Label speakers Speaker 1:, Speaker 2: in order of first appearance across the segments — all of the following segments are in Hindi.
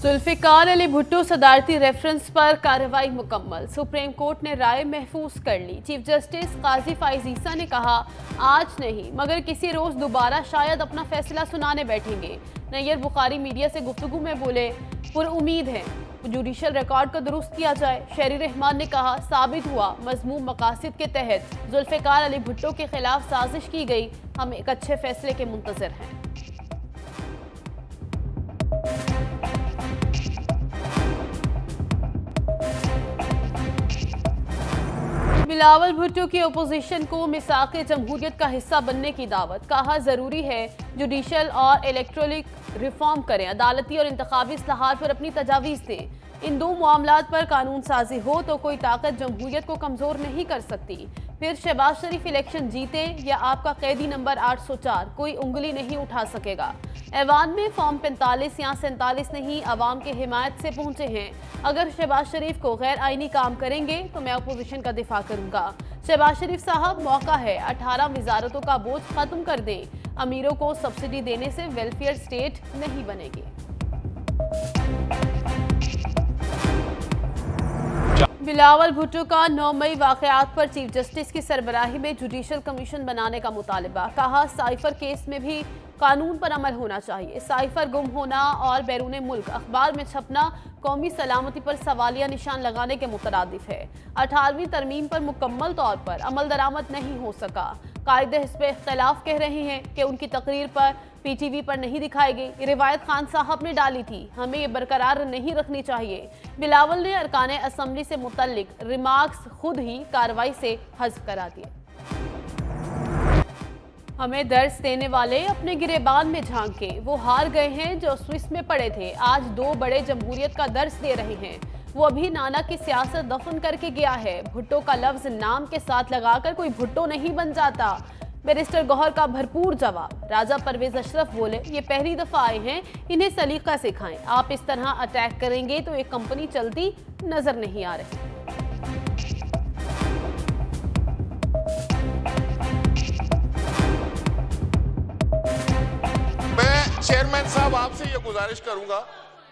Speaker 1: जुल्फिकार अली भुट्टो सदारती रेफरेंस पर कार्रवाई मुकम्मल। सुप्रीम कोर्ट ने राय महफूज कर ली। चीफ जस्टिस काजी फाइज ईसा ने कहा, आज नहीं मगर किसी रोज दोबारा शायद अपना फैसला सुनाने बैठेंगे। नैयर बुखारी मीडिया से गुफ्तगू में बोले, पुरउम्मीद है जुडिशल रिकॉर्ड को दुरुस्त किया जाए। शहरी रहमान ने कहा, साबित हुआ मजमूम मकासद के तहत जुल्फिकार अली भुट्टो के खिलाफ साजिश की गई। हम एक अच्छे फैसले के मुंतजर हैं। बिलावल भुट्टो की अपोजिशन को मिसाक़ जमहूरियत का हिस्सा बनने की दावत। कहा, जरूरी है जुडिशल और इलेक्ट्रोल रिफॉर्म करें, अदालती और इंतखाबी इस्लाहात पर अपनी तजावीज़ दें। इन दो मामलात पर कानून साजी हो तो कोई ताकत जमहूरियत को कमज़ोर नहीं कर सकती। फिर शहबाज शरीफ इलेक्शन जीते या आपका कैदी नंबर 804 कोई उंगली नहीं उठा सकेगा। ऐवान में फॉर्म 45 या 47 नहीं, अवाम के हिमायत से पहुंचे हैं। अगर शहबाज शरीफ को गैर आइनी काम करेंगे तो मैं अपोजिशन का दिफा करूंगा। शहबाज शरीफ साहब, मौका है 18 वजारतों का बोझ खत्म कर दें। अमीरों को सब्सिडी देने से वेलफेयर स्टेट नहीं बनेगी। बिलावल भुट्टो का 9 मई वाकयात पर चीफ जस्टिस की सरबराही में जुडिशल कमीशन बनाने का मुतालबा। कहा, साइफर केस में भी कानून पर अमल होना चाहिए। साइफर गुम होना और बैरून मुल्क अखबार में छपना कौमी सलामती पर सवालिया निशान लगाने के मुतरादिफ है। 18वीं तरमीम पर मुकम्मल तौर पर अमल दरामद नहीं हो सका। कायदे इस पर इख्तलाफ कह रहे हैं कि उनकी तकरीर पर PTV पर नहीं दिखाई गई। रिवायत खान साहब ने डाली थी, हमें ये बरकरार नहीं रखनी चाहिए। बिलावल ने अरकान असम्बली से मुतल्लिक रिमार्क्स खुद ही कार्रवाई से हज़्फ करा दिए। हमें दर्स देने वाले अपने गिरेबान में झांके, वो हार गए हैं जो स्विस में पड़े थे, आज दो बड़े जमहूरियत का दर्स दे रहे हैं। वो अभी नाना की सियासत दफन करके गया है। भुट्टो का लफ्ज नाम के साथ लगाकर कोई भुट्टो नहीं बन जाता। बैरिस्टर गौहर का भरपूर जवाब। राजा परवेज अशरफ बोले, ये पहली दफा आए हैं, इन्हें सलीका सिखाएं। आप इस तरह अटैक करेंगे तो एक कंपनी चलती नजर नहीं आ रही।
Speaker 2: मैं चेयरमैन साहब आपसे ये गुजारिश करूंगा,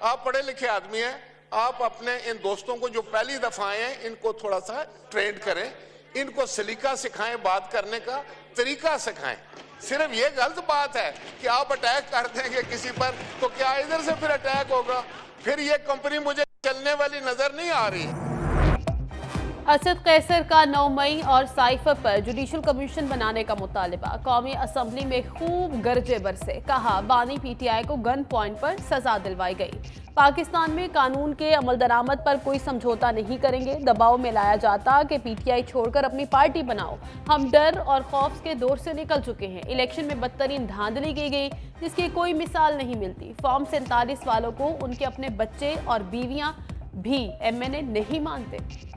Speaker 2: आप पढ़े लिखे आदमी हैं, आप अपने इन दोस्तों को जो पहली दफा आए हैं इनको थोड़ा सा ट्रेंड करें, इनको सलीका सिखाएं, बात करने का तरीका सिखाएं। सिर्फ ये गलत बात है कि आप अटैक कर देंगे किसी पर तो क्या इधर से फिर अटैक होगा, फिर ये कंपनी मुझे चलने वाली नजर नहीं आ रही।
Speaker 1: असद कैसर का 9 मई और साइफर पर जुडिशल कमीशन बनाने का मुतालबा। कौमी असम्बली में खूब गरजे बरसे। कहा, बानी PTI को गन पॉइंट पर सजा दिलवाई गई। पाकिस्तान में कानून के अमल दरामद पर कोई समझौता नहीं करेंगे। दबाव में लाया जाता कि PTI छोड़कर अपनी पार्टी बनाओ। हम डर और खौफ के दौर से निकल चुके हैं। इलेक्शन में बदतरीन धांधली की गई जिसकी कोई मिसाल नहीं मिलती। फॉर्म 47 वालों को उनके अपने बच्चे और बीवियां भी MNA नहीं मानते।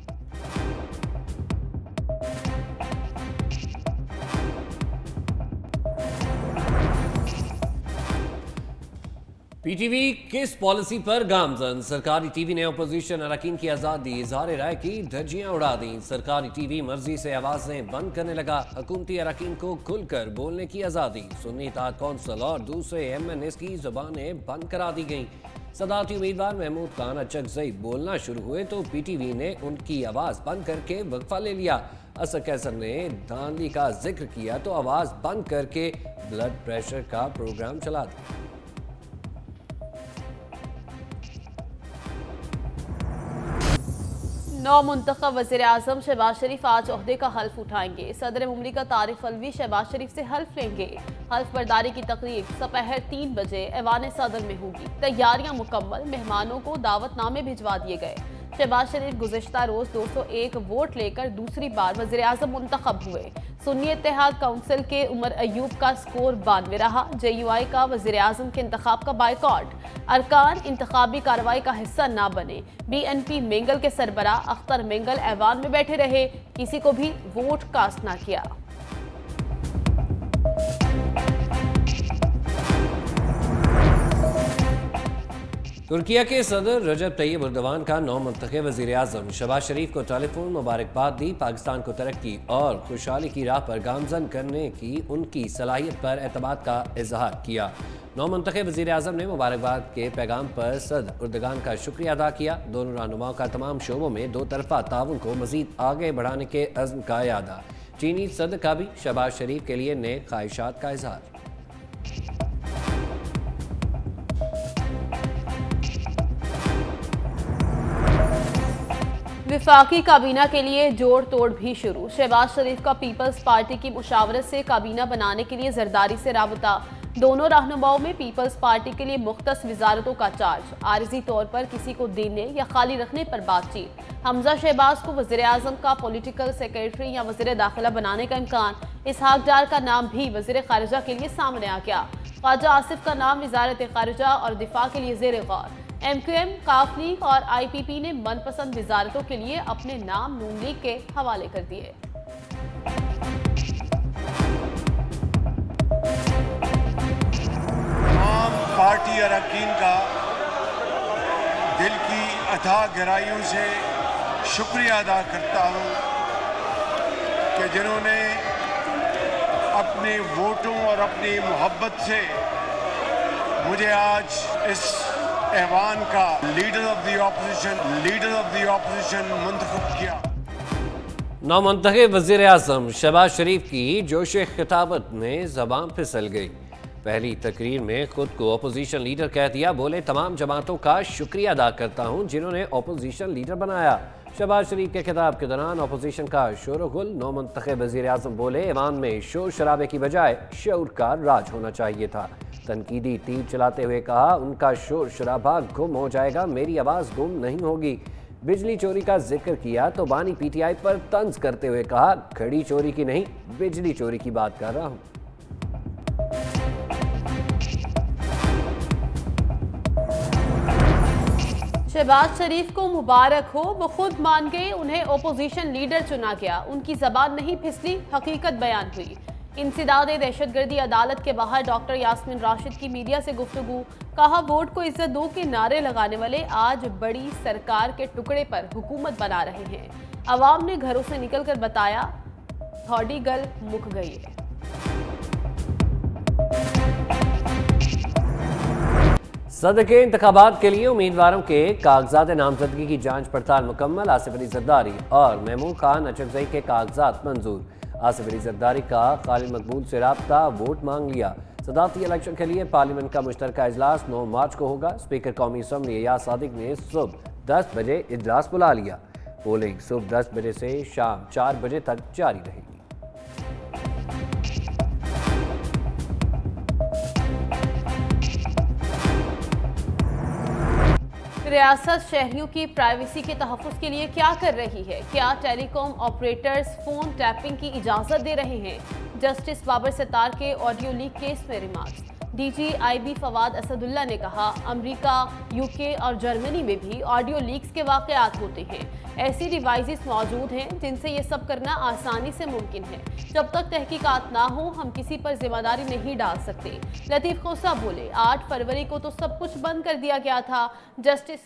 Speaker 3: PTV किस पॉलिसी पर गामजन। सरकारी TV ने अपोजिशन अरकान की आज़ादी इजहार राय की धज्जियां उड़ा दी। सरकारी TV मर्जी से आवाजें बंद करने लगा। हुकूमती अरकान को खुलकर बोलने की आज़ादी। सुन्नी इत्तेहाद कौंसिल और दूसरे MNAs की ज़बानें बंद करा दी गईं। सदारती उम्मीदवार महमूद खान अचकजई बोलना शुरू हुए तो PTV ने उनकी आवाज़ बंद करके वक्फा ले लिया। असद कैसर ने धांधली का जिक्र किया तो आवाज़ बंद करके ब्लड प्रेशर का प्रोग्राम चला दिया।
Speaker 1: नौ मुंतखब वज़ीर आज़म शहबाज शरीफ आज ओहदे का हल्फ उठाएंगे। सदर मुमलिकत आरिफ अलवी शहबाज शरीफ से हल्फ लेंगे। हल्फ बर्दारी की तकरीब दोपहर 3 बजे ऐवान सदर में होगी। तैयारियां मुकम्मल, मेहमानों को दावतनामे भिजवा दिए गए। शहबाज शरीफ गुज़िश्ता रोज 201 वोट लेकर दूसरी बार वज़ीर आज़म मुंतखब हुए। सुन्नी इत्तेहाद काउंसिल के उमर अयूब का स्कोर 92 रहा। JUI का वज़ीर आज़म के इंतखाब का बायकॉट। अरकान इंतखाबी कार्रवाई का हिस्सा ना बने। BNP मेंगल के सरबराह अख्तर मेंगल ऐवान में बैठे रहे, किसी को भी वोट कास्ट ना किया।
Speaker 3: तुर्किया के सदर रजब तैयब एर्दोगान का नौ मुंतखब वज़ीर-ए-आज़म शहबाज शरीफ को टेलीफोन मुबारकबाद दी। पाकिस्तान को तरक्की और खुशहाली की राह पर गामजन करने की उनकी सलाहियत पर एतमाद का इजहार किया। नौ मुंतखब वज़ीर-ए-आज़म ने मुबारकबाद के पैगाम पर सदर एर्दोगान का शुक्रिया अदा किया। दोनों रहनुमाओं का तमाम शोबों में दो तरफा ताउन को मज़ीद आगे बढ़ाने के अज़्म का यादा। चीनी सदर का भी शहबाज शरीफ के लिए नेक ख्वाहिशात का इजहार।
Speaker 1: विफाकी काबीना के लिए जोड़ तोड़ भी शुरू। शहबाज शरीफ का पीपल्स पार्टी की मुशावरत से काबीना बनाने के लिए जरदारी से राबता। दोनों रहनुमाओं में पीपल्स पार्टी के लिए मुख्तस वजारतों का चार्ज। आरजी तौर पर किसी को देने या खाली रखने पर बातचीत। हमजा शहबाज को वज़ीर-ए-आज़म का पॉलिटिकल सेक्रेटरी या वज़ीर दाखिला बनाने का इम्कान। इसहाक डार का नाम भी वज़ीर खारिजा के लिए सामने आ गया। ख्वाजा आसिफ का नाम वजारत खारिजा और दिफा के लिए ज़ेर गौर। MQM, काफ लीग और IPP ने मनपसंद वजारतों के लिए अपने नाम नून लीग के हवाले कर दिए।
Speaker 4: तमाम पार्टी अरकान का दिल की अथाह गहराइयों से शुक्रिया अदा करता हूँ कि जिन्होंने अपने वोटों और अपनी मोहब्बत से मुझे आज इस ऐवान का लीडर ऑफ द ऑपोजिशन मुंतखब किया।
Speaker 3: नौ मुंतखब वज़ीर-ए-आज़म शहबाज शरीफ की जोश खिताबत में ज़बान फिसल गई। पहली तकरीर में खुद को अपोजिशन लीडर कह दिया। बोले, तमाम जमातों का शुक्रिया अदा करता हूँ जिन्होंने अपोजिशन लीडर बनाया। शहबाज शरीफ के खिताब के दौरान अपोजिशन का शोर-ओ-गुल। नौ मुंतखब वज़ीर-ए-आज़म बोले, ऐवान में शोर शराबे की बजाय शऊर का राज होना चाहिए था। तनकीदी तीर चलाते हुए कहा, उनका शोर शराबा गुम हो जाएगा, मेरी आवाज़ गुम नहीं होगी। बिजली चोरी का जिक्र किया तो बानी PTI पर तंज करते हुए कहा, घड़ी चोरी की नहीं, बिजली चोरी की बात कर रहा हूँ।
Speaker 1: शहबाज शरीफ को मुबारक हो, वो खुद मान गए, उन्हें ओपोजिशन लीडर चुना गया। उनकी जबान नहीं फिसली, हकीकत बयान हुई। इंसदाद दहशतगर्दी अदालत के बाहर डॉक्टर यास्मीन राशिद की मीडिया से गुफ्तगू। कहा, वोट को इज्जत दो के नारे लगाने वाले आज बड़ी सरकार के टुकड़े पर हुकूमत बना रहे हैं। अवाम ने घरों से निकलकर बताया, थोड़ी गल मुक गई है।
Speaker 3: सदर के इंतखाबात के लिए उम्मीदवारों के कागजात नामजदगी की जांच पड़ताल मुकम्मल। आसिफ अली जरदारी और महमूद खान अचकजई के कागजात मंजूर। आसिफ अली जरदारी का खालिद मकबूल से राब्ता, वोट मांग लिया। सदारती इलेक्शन के लिए पार्लियामेंट का मुश्तरका इजलास 9 मार्च को होगा। स्पीकर कौमी असम्बली एयाज सादिक ने सुबह 10 बजे इजलास बुला लिया। पोलिंग सुबह 10 बजे से शाम 4 बजे तक जारी रहेगी।
Speaker 1: रियासत शहरियों की प्राइवेसी के तहफ़्फ़ुज़ के लिए क्या कर रही है? क्या टेलीकॉम ऑपरेटर्स फ़ोन टैपिंग की इजाज़त दे रहे हैं? जस्टिस बाबर सत्तार के ऑडियो लीक केस में remarks. DG IB Fawad Asadullah ने कहा, अमेरिका, UK और जर्मनी में भी ऑडियो लीक्स के वाक़यात होते हैं। ऐसी डिवाइसेस मौजूद हैं जिनसे ये सब करना आसानी से मुमकिन है। जब तक तहकीकात ना हो, हम किसी पर जिम्मेदारी नहीं डाल सकते। लतीफ़ खोसा बोले, 8 फरवरी को तो सब कुछ बंद कर दिया गया था। जस्टिस